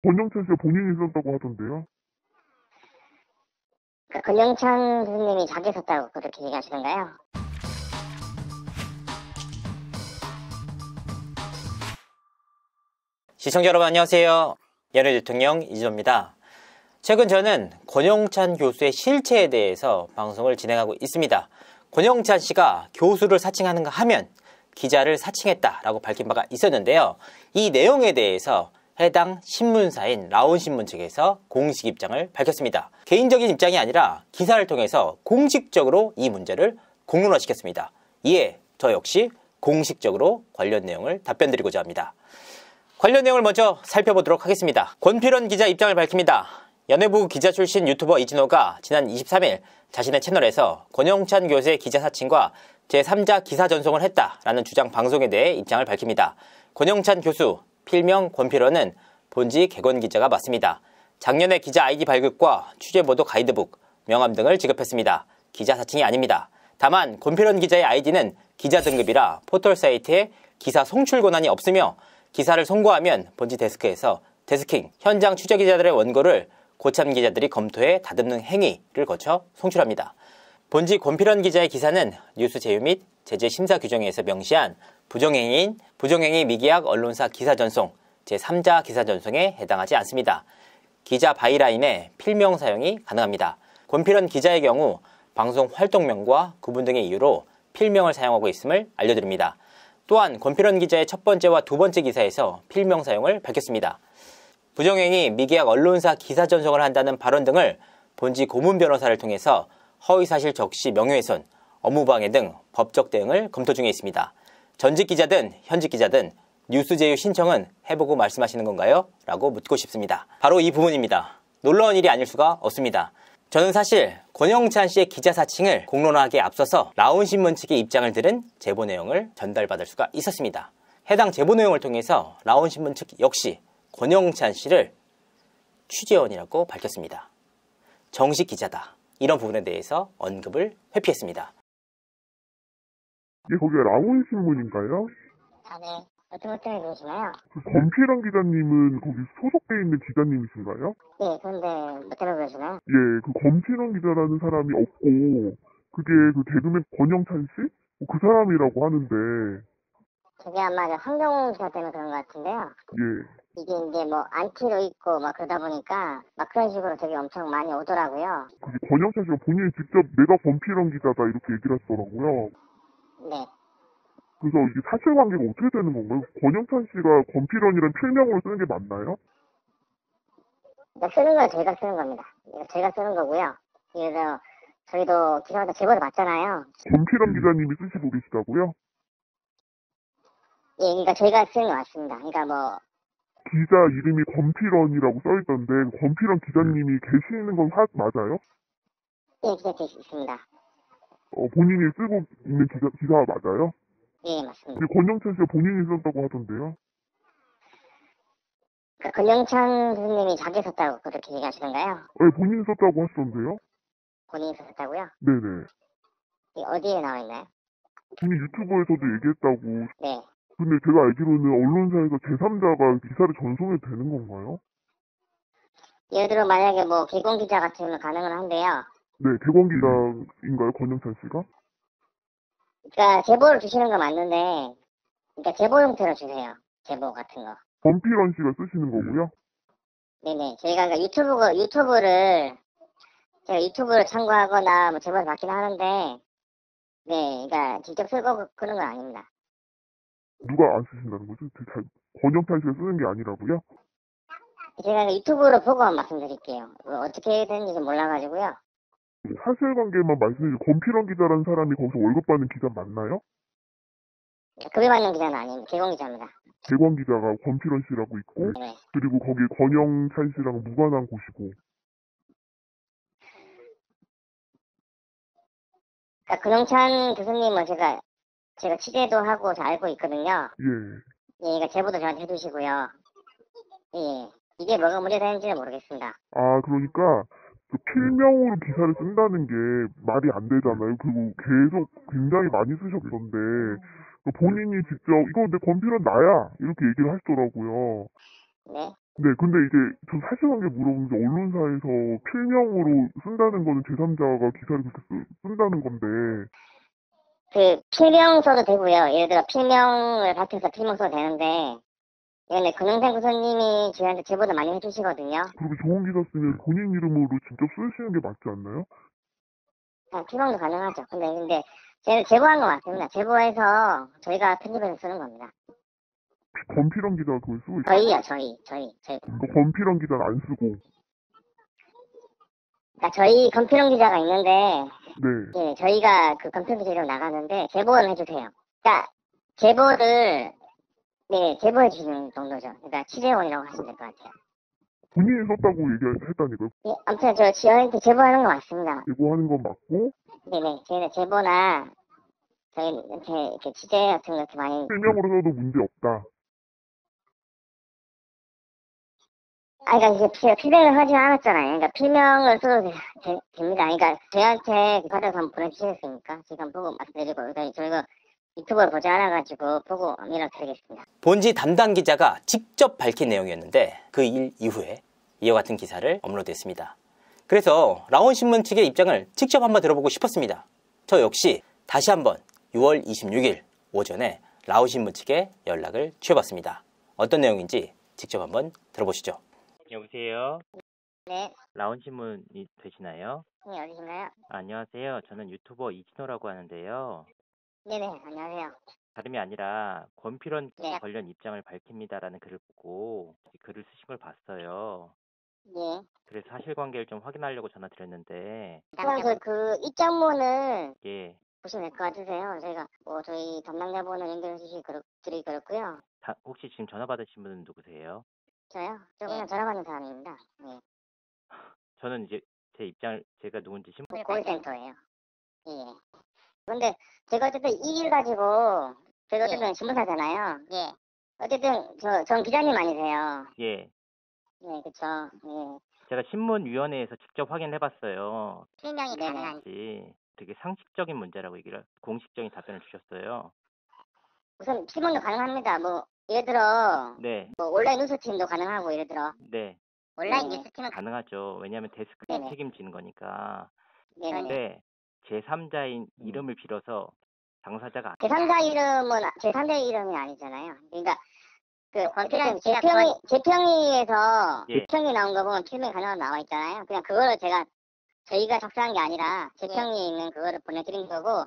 권영찬 씨가 본인이 썼다고 하던데요. 그 권영찬 선생님이 자기 썼다고 그렇게 얘기하시던가요? 시청자 여러분 안녕하세요. 연예 대통령 이진호입니다. 최근 저는 권영찬 교수의 실체에 대해서 방송을 진행하고 있습니다. 권영찬 씨가 교수를 사칭하는가 하면 기자를 사칭했다라고 밝힌 바가 있었는데요. 이 내용에 대해서 해당 신문사인 라온신문 측에서 공식 입장을 밝혔습니다. 개인적인 입장이 아니라 기사를 통해서 공식적으로 이 문제를 공론화시켰습니다. 이에 저 역시 공식적으로 관련 내용을 답변드리고자 합니다. 관련 내용을 먼저 살펴보도록 하겠습니다. 권필원 기자 입장을 밝힙니다. 연예부 기자 출신 유튜버 이진호가 지난 23일 자신의 채널에서 권영찬 교수의 기자 사칭과 제3자 기사 전송을 했다라는 주장 방송에 대해 입장을 밝힙니다. 권영찬 교수, 필명 권필원은 본지 객원 기자가 맞습니다. 작년에 기자 아이디 발급과 취재보도 가이드북, 명함 등을 지급했습니다. 기자 사칭이 아닙니다. 다만 권필원 기자의 아이디는 기자 등급이라 포털 사이트에 기사 송출 권한이 없으며 기사를 송고하면 본지 데스크에서 데스킹, 현장 취재 기자들의 원고를 고참 기자들이 검토해 다듬는 행위를 거쳐 송출합니다. 본지 권필원 기자의 기사는 뉴스 제휴 및 제재 심사 규정에서 명시한 부정행위 미계약 언론사 기사 전송, 제3자 기사 전송에 해당하지 않습니다. 기자 바이라인에 필명 사용이 가능합니다. 권필원 기자의 경우 방송 활동명과 구분 등의 이유로 필명을 사용하고 있음을 알려드립니다. 또한 권필원 기자의 첫 번째와 두 번째 기사에서 필명 사용을 밝혔습니다. 부정행위 미계약 언론사 기사 전송을 한다는 발언 등을 본지 고문 변호사를 통해서 허위사실 적시 명예훼손, 업무방해 등 법적 대응을 검토 중에 있습니다. 전직 기자든 현직 기자든 뉴스 제휴 신청은 해보고 말씀하시는 건가요? 라고 묻고 싶습니다. 바로 이 부분입니다. 놀라운 일이 아닐 수가 없습니다. 저는 사실 권영찬 씨의 기자 사칭을 공론화하기에 앞서서 라온신문 측의 입장을 들은 제보 내용을 전달받을 수가 있었습니다. 해당 제보 내용을 통해서 라온신문 측 역시 권영찬 씨를 취재원이라고 밝혔습니다. 정식 기자다. 이런 부분에 대해서 언급을 회피했습니다. 예, 거기가 라온신문인가요? 아, 네. 어떤 것 때문에 그러시나요? 그 권필원 기자님은 거기 소속돼 있는 기자님이신가요? 예, 그런데 뭐 때문에 그러시나요? 예, 그 권필원 기자라는 사람이 없고 그게 그 개그맨 권영찬 씨? 그 사람이라고 하는데 저게 아마 황정 기사 때문에 그런 것 같은데요. 예. 이게 이제 뭐 안티로 있고 막 그러다 보니까 막 그런 식으로 되게 엄청 많이 오더라고요. 그게 권영찬 씨가 본인이 직접 내가 권필원 기자다 이렇게 얘기를 하시더라고요. 네. 그래서 이게 사실관계가 어떻게 되는 건가요? 권영찬 씨가 권필원이라는 필명으로 쓰는 게 맞나요? 그러니까 쓰는 건 저희가 쓰는 겁니다. 이거 저희가 쓰는 거고요. 그래서 저희도 기사마다 제보를 받잖아요. 권필원 기자님이 쓰시고 계시다고요? 예, 그러니까 저희가 쓰는 게 맞습니다. 그러니까 뭐 기자 이름이 권필원이라고 써있던데 권필원 기자님이 계시는 건 맞아요? 예, 기자 있습니다. 본인이 쓰고 있는 기사 맞아요? 예, 맞습니다. 근데 권영찬 씨가 본인이 썼다고 하던데요? 그 권영찬 선생님이 자기 썼다고 그렇게 얘기하시던가요? 네, 본인이 썼다고 하시던데요? 본인이 썼다고요? 네네. 이 어디에 나와 있나요? 본인 유튜브에서도 얘기했다고. 네. 근데 제가 알기로는 언론사에서 제3자가 기사를 전송해도 되는 건가요? 예를 들어 만약에 뭐 개공 기자 같으면 가능은 한데요. 네, 개관 기자인가요, 권영찬 씨가? 그러니까 제보를 주시는 건 맞는데, 그러니까 제보 형태로 주세요. 제보 같은 거. 권필원 씨가 쓰시는 거고요? 네네. 저희가 그러니까 제가 유튜브를 참고하거나 뭐 제보를 받긴 하는데, 네, 그러니까 직접 쓰고 그런 건 아닙니다. 누가 안 쓰신다는 거죠? 권영찬 씨가 쓰는 게 아니라고요? 제가 그 유튜브로 보고만 말씀드릴게요. 뭐 어떻게 되는지 좀 몰라가지고요. 사실관계만 말씀해 주세요. 권필원 기자라는 사람이 거기서 월급 받는 기자 맞나요? 급여받는 기자는 아닙니다. 개공 기자입니다. 개관 기자가 권필원 씨라고 있고 네. 그리고 거기 권영찬 씨랑 무관한 곳이고. 그러니까 권영찬 교수님은 제가 취재도 하고 잘 알고 있거든요. 예. 예, 그러니까 제보도 저한테 해주시고요. 예, 이게 뭐가 문제되는지는 모르겠습니다. 아, 그러니까 그 필명으로 기사를 쓴다는 게 말이 안 되잖아요. 그리고 계속 굉장히 많이 쓰셨던데 본인이 직접 이거 내 권필원 나야 이렇게 얘기를 하시더라고요. 네. 네, 근데 이제 저 사실관계 물어본 게 언론사에서 필명으로 쓴다는 거는 제3자가 기사를 그렇게 쓴다는 건데 그 필명 써도 되고요. 예를 들어 필명을 밝혀서 필명 써도 되는데 이번에 권영찬 교수님이 저희한테 제보도 많이 해주시거든요. 그렇게 좋은 기사 쓰면 본인 이름으로 직접 쓰시는 게 맞지 않나요? 필명도 가능하죠. 근데 저희는 제보한 것 같습니다. 제보해서 저희가 편집해서 쓰는 겁니다. 권필원 기자가 그걸 쓰고 있어요? 저희. 그러니까 권필원 기자는 안 쓰고 그러니까 저희 건필용 기자가 있는데 네, 예, 저희가 그 건필용 기자로 나가는데 제보를 해주세요. 그러니까 제보를 제보해 주시는 정도죠. 그러니까 취재원이라고 하시면 될 것 같아요. 본인이 썼다고 얘기했다니까요. 예, 아무튼 저희한테 제보하는 거 맞습니다. 제보하는 건 맞고 네네, 저희는 제보나 저희한테 이렇게 취재 같은 거 이렇게 많이 필명으로 써도 문제 없다. 그러니까 이게 필명을 하지 않았잖아요. 그러니까 필명을 써도 됩니다. 그러니까 저희한테 받아서 한번 보내주시겠습니까? 지금 보고 말씀드리고 저희가 유튜브를 보지 않아가지고 보고 연락드리겠습니다. 본지 담당 기자가 직접 밝힌 내용이었는데 그 일 이후에 이와 같은 기사를 업로드했습니다. 그래서 라온신문 측의 입장을 직접 한번 들어보고 싶었습니다. 저 역시 다시 한번 6월 26일 오전에 라온신문 측에 연락을 취해봤습니다. 어떤 내용인지 직접 한번 들어보시죠. 여보세요. 네, 라온신문이 되시나요? 네, 어디신가요? 안녕하세요. 저는 유튜버 이진호라고 하는데요. 네네, 안녕하세요. 다름이 아니라 권필원 네. 관련 입장을 밝힙니다라는 글을 보고 글을 쓰신 걸 봤어요. 네. 그래서 사실관계를 좀 확인하려고 전화드렸는데 그냥 그 입장문을 예, 보시면 될 것 같으세요. 저희가 저희 담당자분을 연결해 드리기 그렇고요. 혹시 지금 전화 받으신 분은 누구세요? 저요? 저 그냥 전화 받는 사람입니다. 네. 저는 이제 제 입장을 제가 누군지 콜센터예요. 예. 근데 제가 어쨌든 이 일 가지고 제가 어쨌든 신문사잖아요. 예. 어쨌든 전 기자님 아니세요. 예, 네, 그쵸. 예. 제가 신문위원회에서 직접 확인해봤어요. 필명이 가능한지 되게 상식적인 문제라고 얘기를 공식적인 답변을 주셨어요. 우선 필명도 가능합니다. 예를 들어 네, 온라인 뉴스팀도 가능하고 예를 들어 네, 온라인 뉴스팀은 가능하죠. 왜냐하면 데스크가 네네. 책임지는 거니까. 네네. 근데 제3자인 이름을 빌어서 당사자가 제3자 이름이 아니잖아요. 그러니까 어쨌든 제평위에서 예. 제평이 나온 거 보면 필명이 가능하다고 나와 있잖아요. 그냥 그거를 저희가 작성한 게 아니라 제평위에 있는 그거를 보내드린 거고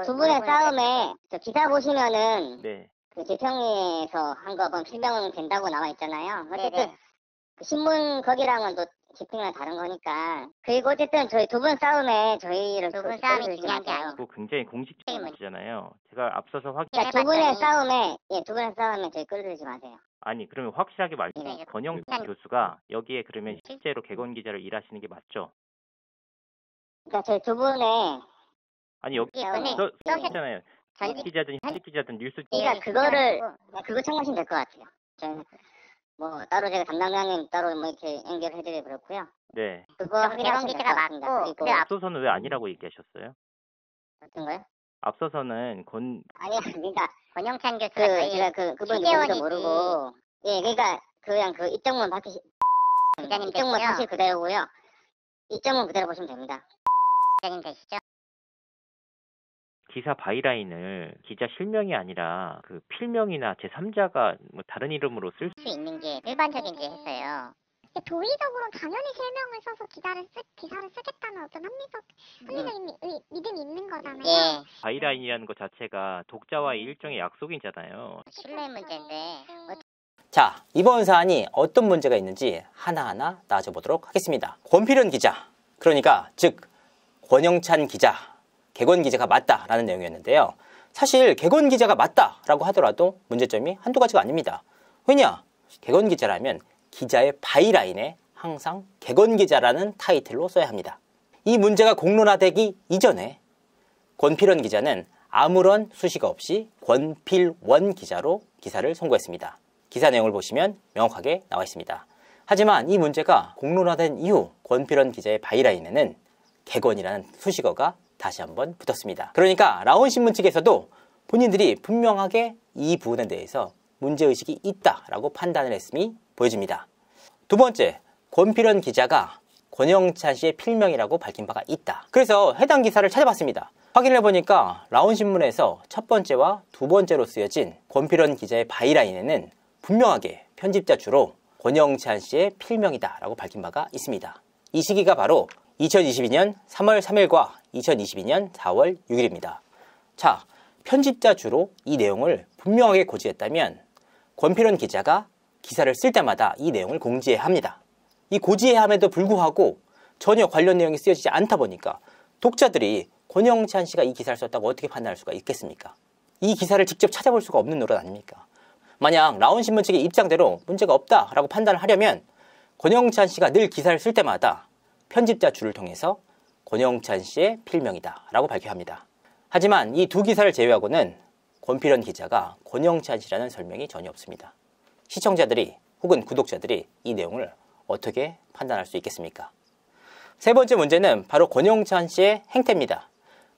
두 분의 싸움에 저 기사 보시면은 네, 그 제평위에서 한 거 보면 필명은 된다고 나와 있잖아요. 어쨌든 그 신문 거기랑은 또 제평이랑 다른 거니까. 그리고 어쨌든 저희 두 분 싸움에 저희를 두 분 싸움이 중요한 게 아니고 그거 굉장히 공식적인 문제잖아요. 제가 앞서서 그러니까 두 분의 싸움에 저희 끌어들이지 마세요. 아니 그러면 확실하게 네. 말씀 권영찬 교수가 여기에 그러면 실제로 개건 기자를 일하시는 게 맞죠? 그러니까 저희 두 분의 아니 여기 싸움에 있잖아요. 현직 기자든 현직 기자든 뉴스 그러니까 그거 참고하시면 될 것 같아요. 저희는 따로 제가 담당자님 따로 이렇게 연결해드리고 그렇고요. 네. 그거 확인하시면 될 것 같습니다. 그리고 앞서서는 왜 아니라고 얘기하셨어요? 어떤 거요? 앞서서는 아니 그러니까 권영찬 교수가 제가 그분 누군지도 모르고 그러니까 그냥 그 입장문 입장문 사실 그대로고요. 입장문 그대로 보시면 됩니다. 기자님 되시죠? 기사 바이라인을 기자 실명이 아니라 그 필명이나 제3자가 다른 이름으로 쓸 수 있는 게 일반적인지 했어요. 도의적으로 당연히 실명을 써서 기사를 쓰겠다는 어떤 합리적 믿음이 있는 거잖아요. 예. 바이라인이라는 것 자체가 독자와의 일종의 약속이잖아요. 신뢰 문제인데. 자, 이번 사안이 어떤 문제가 있는지 하나하나 따져보도록 하겠습니다. 권필원 기자, 그러니까 즉 권영찬 기자, 개건 기자가 맞다라는 내용이었는데요. 사실 개건 기자가 맞다라고 하더라도 문제점이 한두 가지가 아닙니다. 왜냐? 개건 기자라면 기자의 바이라인에 항상 개건 기자라는 타이틀로 써야 합니다. 이 문제가 공론화되기 이전에 권필원 기자는 아무런 수식어 없이 권필원 기자로 기사를 송고했습니다. 기사 내용을 보시면 명확하게 나와 있습니다. 하지만 이 문제가 공론화된 이후 권필원 기자의 바이라인에는 개건이라는 수식어가 다시 한번 붙었습니다. 그러니까 라온신문 측에서도 본인들이 분명하게 이 부분에 대해서 문제의식이 있다라고 판단을 했음이 보여집니다. 두 번째, 권필원 기자가 권영찬 씨의 필명이라고 밝힌 바가 있다. 그래서 해당 기사를 찾아봤습니다. 확인해보니까 라온신문에서 첫 번째와 두 번째로 쓰여진 권필원 기자의 바이라인에는 분명하게 편집자 주로 권영찬 씨의 필명이다 라고 밝힌 바가 있습니다. 이 시기가 바로 2022년 3월 3일과 2022년 4월 6일입니다. 자, 편집자 주로 이 내용을 분명하게 고지했다면 권필원 기자가 기사를 쓸 때마다 이 내용을 공지해야 합니다. 이 고지해야 함에도 불구하고 전혀 관련 내용이 쓰여지지 않다 보니까 독자들이 권영찬 씨가 이 기사를 썼다고 어떻게 판단할 수가 있겠습니까? 이 기사를 직접 찾아볼 수가 없는 노릇 아닙니까? 만약 라온신문 측의 입장대로 문제가 없다라고 판단을 하려면 권영찬 씨가 늘 기사를 쓸 때마다 편집자 줄을 통해서 권영찬 씨의 필명이다 라고 밝혀야 합니다. 하지만 이 두 기사를 제외하고는 권필원 기자가 권영찬 씨라는 설명이 전혀 없습니다. 시청자들이 혹은 구독자들이 이 내용을 어떻게 판단할 수 있겠습니까? 세 번째 문제는 바로 권영찬 씨의 행태입니다.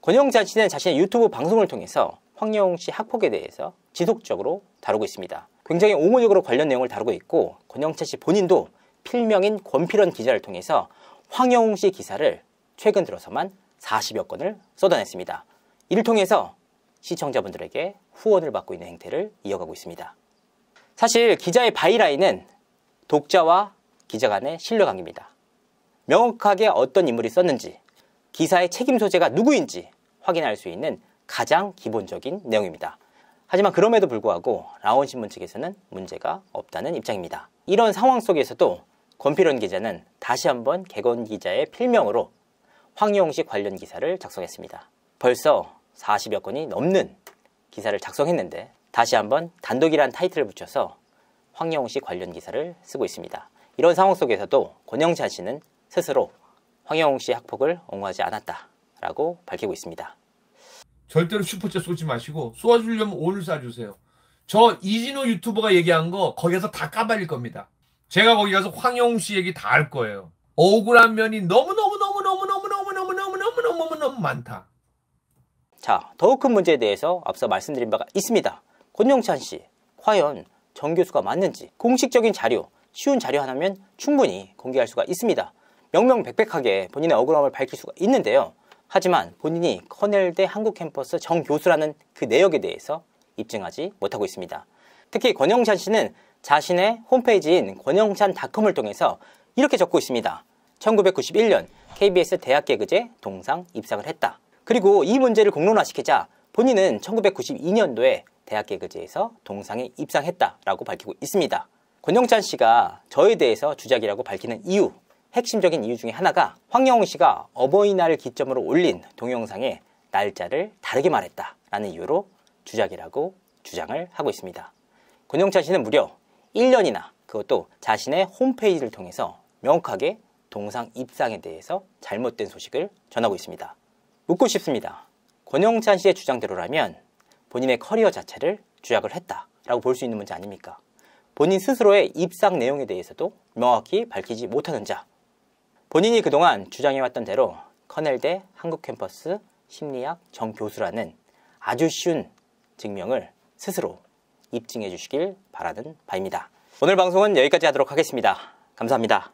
권영찬 씨는 자신의 유튜브 방송을 통해서 황영웅 씨 학폭에 대해서 지속적으로 다루고 있습니다. 굉장히 옹호적으로 관련 내용을 다루고 있고 권영찬 씨 본인도 필명인 권필원 기자를 통해서 황영웅 씨 기사를 최근 들어서만 40여 건을 쏟아냈습니다. 이를 통해서 시청자분들에게 후원을 받고 있는 행태를 이어가고 있습니다. 사실 기자의 바이라인은 독자와 기자 간의 신뢰관계입니다. 명확하게 어떤 인물이 썼는지, 기사의 책임 소재가 누구인지 확인할 수 있는 가장 기본적인 내용입니다. 하지만 그럼에도 불구하고 라온신문 측에서는 문제가 없다는 입장입니다. 이런 상황 속에서도 권필원 기자는 다시 한번 객원 기자의 필명으로 황영웅 씨 관련 기사를 작성했습니다. 벌써 40여 건이 넘는 기사를 작성했는데 다시 한번 단독이란 타이틀을 붙여서 황영웅 씨 관련 기사를 쓰고 있습니다. 이런 상황 속에서도 권영찬 씨는 스스로 황영웅 씨 학폭을 옹호하지 않았다라고 밝히고 있습니다. 절대로 슈퍼챗 쏘지 마시고 쏘아주려면 오늘 쏴주세요. 저 이진호 유튜버가 얘기한 거 거기서 다 까발릴 겁니다. 제가 거기 가서 황영웅 씨 얘기 다 할 거예요. 억울한 면이 너무 많다. 자, 더 큰 문제에 대해서 앞서 말씀드린 바가 있습니다. 권영찬 씨, 과연 정 교수가 맞는지 공식적인 자료, 쉬운 자료 하나면 충분히 공개할 수가 있습니다. 명명백백하게 본인의 억울함을 밝힐 수가 있는데요. 하지만 본인이 커넬대 한국캠퍼스 정 교수라는 그 내역에 대해서 입증하지 못하고 있습니다. 특히 권영찬 씨는 자신의 홈페이지인 권영찬닷컴을 통해서 이렇게 적고 있습니다. 1991년 KBS 대학개그제 동상 입상을 했다. 그리고 이 문제를 공론화시키자 본인은 1992년도에 대학개그제에서 동상에 입상했다라고 밝히고 있습니다. 권영찬 씨가 저에 대해서 주작이라고 밝히는 이유, 핵심적인 이유 중에 하나가 황영웅 씨가 어버이날을 기점으로 올린 동영상의 날짜를 다르게 말했다라는 이유로 주작이라고 주장을 하고 있습니다. 권영찬 씨는 무려 1년이나 그것도 자신의 홈페이지를 통해서 명확하게 동상 입상에 대해서 잘못된 소식을 전하고 있습니다. 묻고 싶습니다. 권영찬 씨의 주장대로라면 본인의 커리어 자체를 주작을 했다라고 볼 수 있는 문제 아닙니까? 본인 스스로의 입상 내용에 대해서도 명확히 밝히지 못하는 자, 본인이 그동안 주장해왔던 대로 커넬대 한국캠퍼스 심리학 정 교수라는 아주 쉬운 증명을 스스로 입증해 주시길 바라는 바입니다. 오늘 방송은 여기까지 하도록 하겠습니다. 감사합니다.